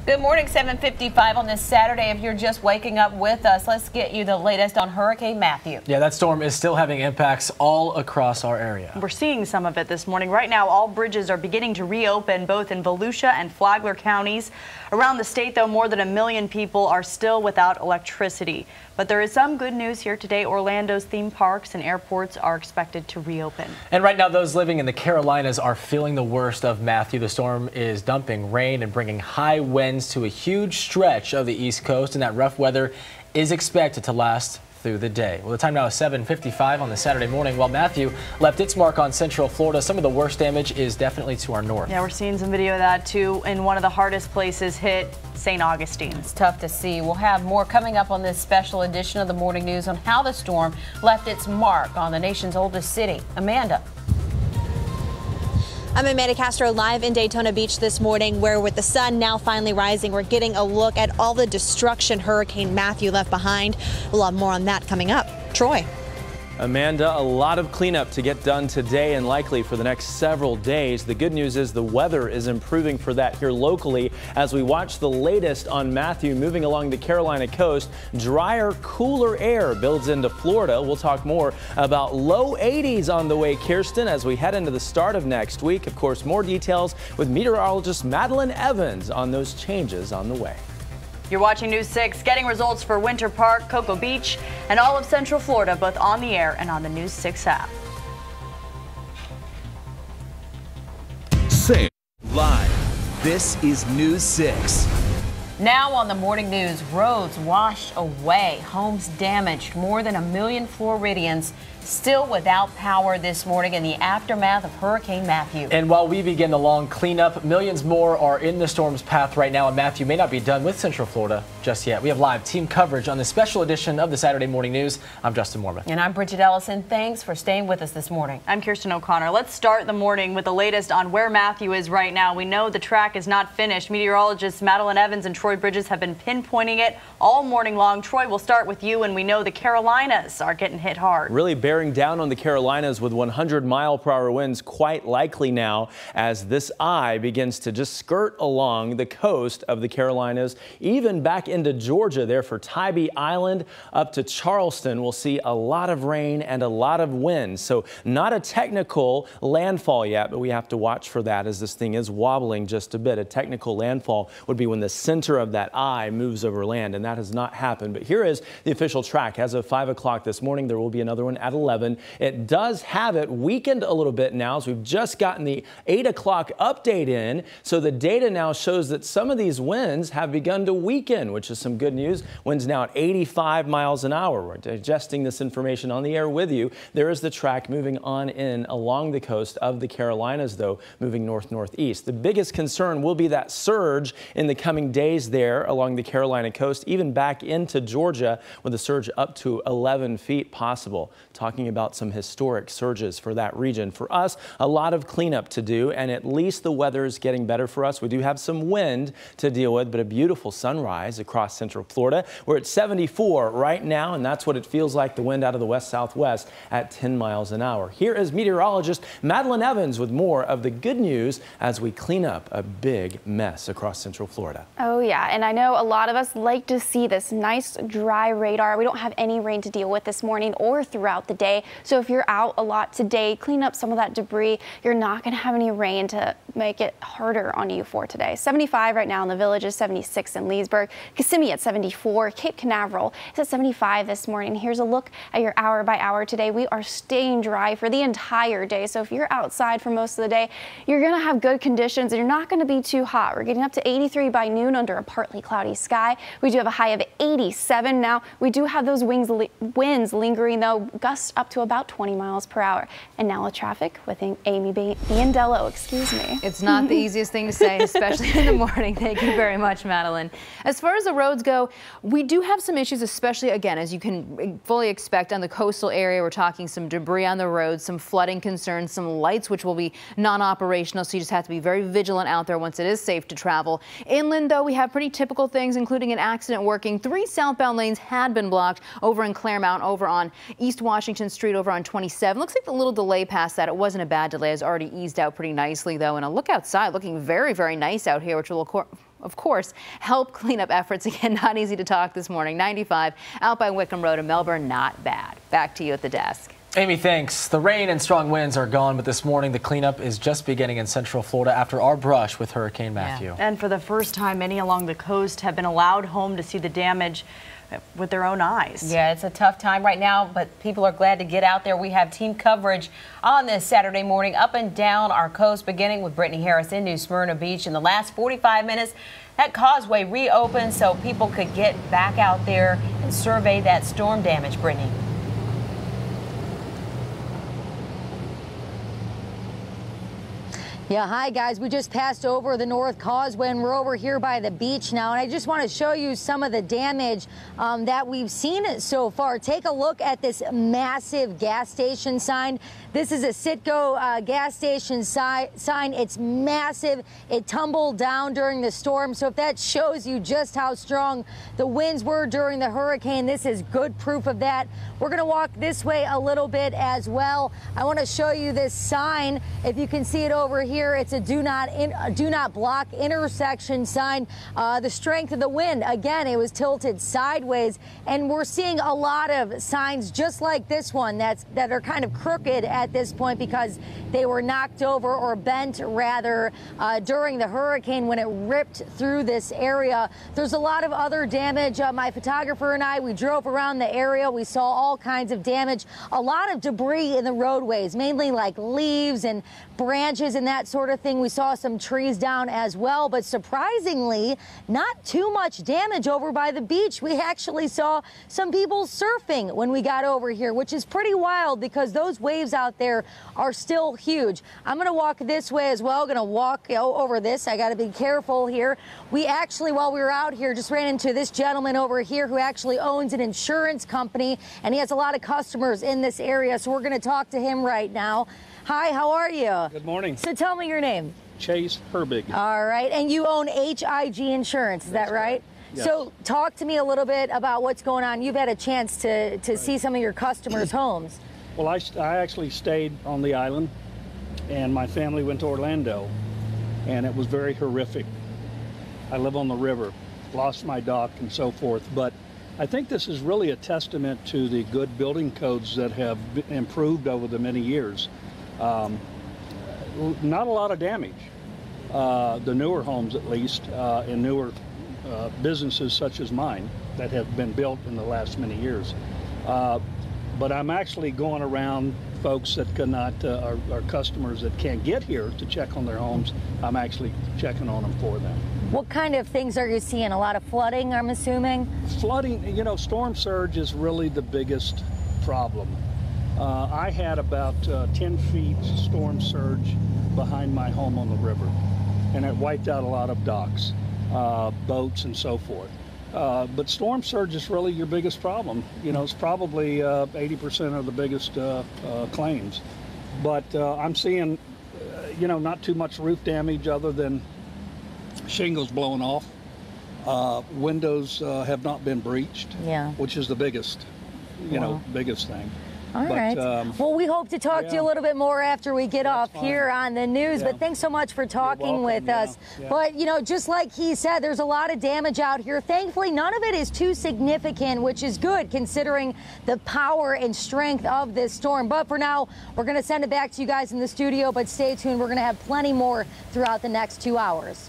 Good morning, 7:55 on this Saturday. If you're just waking up with us, let's get you the latest on Hurricane Matthew. Yeah, that storm is still having impacts all across our area. We're seeing some of it this morning. Right now, all bridges are beginning to reopen both in Volusia and Flagler counties. Around the state, though, more than 1 million people are still without electricity. But there is some good news here today. Orlando's theme parks and airports are expected to reopen. And right now, those living in the Carolinas are feeling the worst of Matthew. The storm is dumping rain and bringing high winds to a huge stretch of the East Coast, and that rough weather is expected to last through the day. Well, the time now is 7:55 on the Saturday morning. While Matthew left its mark on Central Florida, some of the worst damage is definitely to our north. Yeah, we're seeing some video of that too in one of the hardest places hit, St. Augustine. It's tough to see. We'll have more coming up on this special edition of the Morning News on how the storm left its mark on the nation's oldest city. Amanda. I'm Amanda Castro, live in Daytona Beach this morning, where with the sun now finally rising, we're getting a look at all the destruction Hurricane Matthew left behind. We'll have more on that coming up. Troy. Amanda, a lot of cleanup to get done today and likely for the next several days. The good news is the weather is improving for that here locally as we watch the latest on Matthew moving along the Carolina coast. Drier, cooler air builds into Florida. We'll talk more about low 80s on the way, Kirsten, as we head into the start of next week. Of course, more details with meteorologist Madeline Evans on those changes on the way. You're watching News 6, getting results for Winter Park, Cocoa Beach, and all of Central Florida, both on the air and on the News 6 app. Say live. This is News 6. Now on the morning news, roads washed away, homes damaged, more than 1 million Floridians still without power this morning in the aftermath of Hurricane Matthew. And while we begin the long cleanup, millions more are in the storm's path right now, and Matthew may not be done with Central Florida just yet. We have live team coverage on this special edition of the Saturday Morning News. I'm Justin Mormon. And I'm Bridget Ellison. Thanks for staying with us this morning. I'm Kirsten O'Connor. Let's start the morning with the latest on where Matthew is right now. We know the track is not finished. Meteorologists Madeline Evans and Troy Bridges have been pinpointing it all morning long. Troy, we'll start with you, and we know the Carolinas are getting hit hard. Really bearing down on the Carolinas with 100-mile-per-hour winds quite likely now as this eye begins to just skirt along the coast of the Carolinas, even back into Georgia there for Tybee Island up to Charleston. We'll see a lot of rain and a lot of wind. So not a technical landfall yet, but we have to watch for that as this thing is wobbling just a bit. A technical landfall would be when the center of that eye moves over land, and that has not happened. But here is the official track. As of 5 o'clock this morning, there will be another one at 11. It does have it weakened a little bit now, so we've just gotten the 8 o'clock update in. So the data now shows that some of these winds have begun to weaken, which is some good news. Winds now at 85 miles an hour. We're digesting this information on the air with you. There is the track moving on in along the coast of the Carolinas, though, moving north-northeast. The biggest concern will be that surge in the coming days there along the Carolina coast, even back into Georgia, with a surge up to 11 feet possible. Talking about some historic surges for that region. For us, a lot of cleanup to do, and at least the weather is getting better for us. We do have some wind to deal with, but a beautiful sunrise across Central Florida. We're at 74 right now, and that's what it feels like, the wind out of the west-southwest at 10 miles an hour. Here is meteorologist Madeline Evans with more of the good news as we clean up a big mess across Central Florida. Oh yeah, and I know a lot of us like to see this nice dry radar. We don't have any rain to deal with this morning or throughout the day. So if you're out a lot today, clean up some of that debris. You're not going to have any rain to make it harder on you for today. 75 right now in the Villages, 76 in Leesburg, Kissimmee at 74, Cape Canaveral is at 75 this morning. Here's a look at your hour by hour today. We are staying dry for the entire day. So if you're outside for most of the day, you're going to have good conditions and you're not going to be too hot. We're getting up to 83 by noon under a partly cloudy sky. We do have a high of 87 now. We do have those winds lingering though, gusts up to about 20 miles per hour. And now with traffic with Amy Biandello, excuse me. It's not the easiest thing to say, especially in the morning. Thank you very much, Madeline. As far as the roads go, we do have some issues, especially again, as you can fully expect on the coastal area. We're talking some debris on the roads, some flooding concerns, some lights which will be non-operational. So you just have to be very vigilant out there once it is safe to travel. Inland though, we have pretty typical things, including an accident working. 3 southbound lanes had been blocked over in Claremont, over on East Washington Street, over on 27. Looks like the little delay past that. It wasn't a bad delay. It's already eased out pretty nicely though. And a look outside, looking very, very nice out here, which will of course, help cleanup efforts. Again, not easy to talk this morning. 95 out by Wickham Road in Melbourne, not bad. Back to you at the desk. Amy, thanks. The rain and strong winds are gone, but this morning the cleanup is just beginning in Central Florida after our brush with Hurricane Matthew. And for the first time, many along the coast have been allowed home to see the damage with their own eyes. Yeah, it's a tough time right now, but people are glad to get out there. We have team coverage on this Saturday morning up and down our coast, beginning with Brittany Harris in New Smyrna Beach. In the last 45 minutes, that causeway reopened so people could get back out there and survey that storm damage. Brittany. Yeah, hi guys. We just passed over the North Causeway and we're over here by the beach now. And I just want to show you some of the damage that we've seen so far. Take a look at this massive gas station sign. This is a Citgo gas station sign. It's massive. It tumbled down during the storm. So if that shows you just how strong the winds were during the hurricane, this is good proof of that. We're going to walk this way a little bit as well. I want to show you this sign. If you can see it over here, it's a do not block intersection sign. The strength of the wind, again, it was tilted sideways, and we're seeing a lot of signs just like this one that are kind of crooked at this point because they were knocked over or bent rather during the hurricane when it ripped through this area. There's a lot of other damage. My photographer and I, we drove around the area. We saw all kinds of damage, a lot of debris in the roadways, mainly like leaves and branches and that sort of thing. We saw some trees down as well, but surprisingly, not too much damage over by the beach. We actually saw some people surfing when we got over here, which is pretty wild because those waves out there are still huge. I'm going to walk this way as well. Going to walk over this. I got to be careful here. We actually, while we were out here, just ran into this gentleman over here who actually owns an insurance company, and he has a lot of customers in this area. So we're going to talk to him right now. Hi, how are you? Good morning. So tell me your name. Chase Herbig. All right, and you own HIG Insurance, is that right? Yes. So talk to me a little bit about what's going on. You've had a chance to see some of your customers' homes. Well, I actually stayed on the island, and my family went to Orlando, and it was very horrific. I live on the river, lost my dock and so forth, but I think this is really a testament to the good building codes that have improved over the many years. Not a lot of damage. The newer homes, at least, and newer businesses such as mine that have been built in the last many years. But I'm actually going around folks that cannot, our customers that can't get here to check on their homes. I'm actually checking on them for them. What kind of things are you seeing? A lot of flooding, I'm assuming? Flooding, you know, storm surge is really the biggest problem. I had about 10 feet storm surge behind my home on the river, and it wiped out a lot of docks, boats, and so forth. But storm surge is really your biggest problem. You know, it's probably 80% of the biggest claims. But I'm seeing, you know, not too much roof damage other than shingles blowing off. Windows have not been breached, which is the biggest, you know, biggest thing. All right. Well, we hope to talk to you a little bit more after we get off here on the news. But thanks so much for talking with us. But, you know, just like he said, there's a lot of damage out here. Thankfully, none of it is too significant, which is good considering the power and strength of this storm. But for now, we're going to send it back to you guys in the studio. But stay tuned. We're going to have plenty more throughout the next 2 hours.